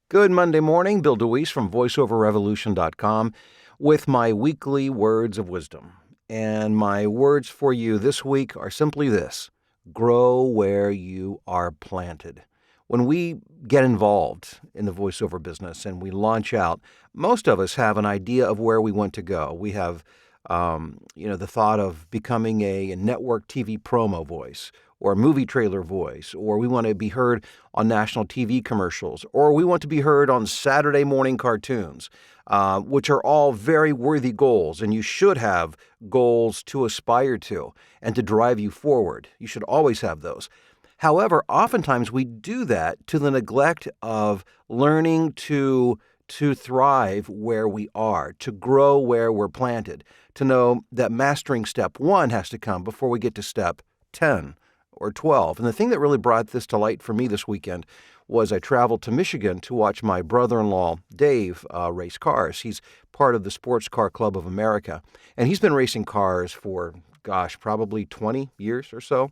Good Monday morning, Bill DeWeese from VoiceOverRevolution.com with my weekly words of wisdom. And my words for you this week are simply this: grow where you are planted. When we get involved in the voiceover business and we launch out, most of us have an idea of where we want to go. We have, the thought of becoming a network TV promo voice or a movie trailer voice, or we want to be heard on national TV commercials, or we want to be heard on Saturday morning cartoons, which are all very worthy goals, and you should have goals to aspire to and to drive you forward. You should always have those. However, oftentimes we do that to the neglect of learning to thrive where we are, to grow where we're planted, to know that mastering step 1 has to come before we get to step 10 or 12. And the thing that really brought this to light for me this weekend was I traveled to Michigan to watch my brother-in-law, Dave, race cars. He's part of the Sports Car Club of America, and he's been racing cars for, probably 20 years or so.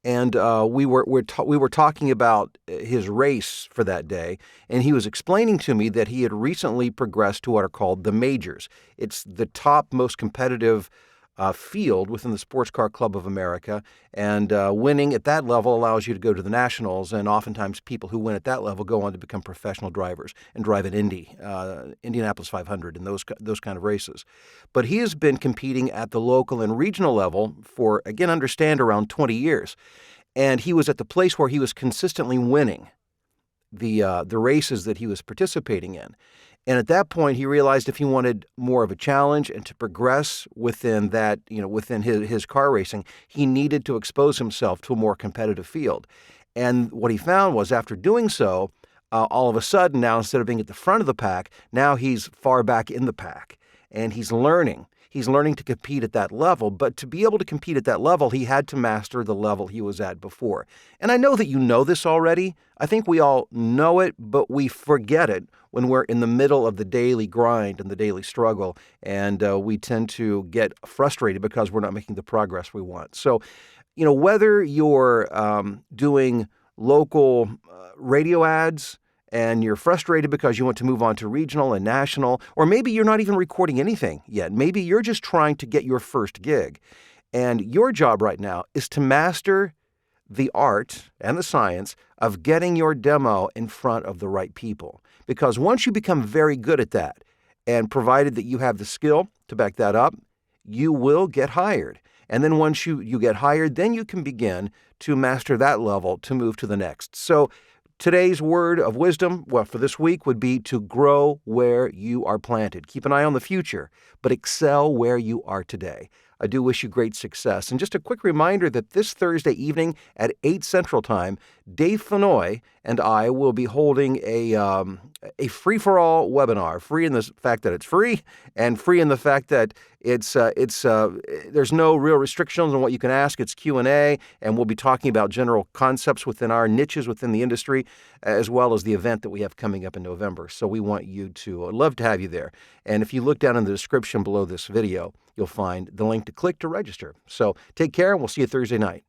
And we were talking about his race for that day, and he was explaining to me that he had recently progressed to what are called the majors. It's the top most competitive field within the Sports Car Club of America, and winning at that level allows you to go to the nationals, and oftentimes people who win at that level go on to become professional drivers and drive at Indianapolis 500 and those kind of races. But he has been competing at the local and regional level for, again, understand, around 20 years, and he was at the place where he was consistently winning the races that he was participating in. And at that point, he realized if he wanted more of a challenge and to progress within that, within his car racing, he needed to expose himself to a more competitive field. And what he found was, after doing so, all of a sudden now, instead of being at the front of the pack, now he's far back in the pack, and he's learning. He's learning to compete at that level, but to be able to compete at that level, he had to master the level he was at before. And I know that you know this already. I think we all know it, but we forget it when we're in the middle of the daily grind and the daily struggle, and we tend to get frustrated because we're not making the progress we want. So, whether you're doing local radio ads, and you're frustrated because you want to move on to regional and national, or maybe you're not even recording anything yet. Maybe you're just trying to get your first gig. And your job right now is to master the art and the science of getting your demo in front of the right people. Because once you become very good at that, and provided that you have the skill to back that up, you will get hired. And then once you get hired, then you can begin to master that level to move to the next. So today's word of wisdom, for this week, would be to grow where you are planted. Keep an eye on the future, but excel where you are today. I do wish you great success. And just a quick reminder that this Thursday evening at 8 Central Time, Dave Fennoy and I will be holding a free-for-all webinar. Free in the fact that it's free, and free in the fact that there's no real restrictions on what you can ask. It's Q&A, and we'll be talking about general concepts within our niches within the industry, as well as the event that we have coming up in November. So we want you to, I'd love to have you there. And if you look down in the description below this video, you'll find the link to click to register. So take care, and we'll see you Thursday night.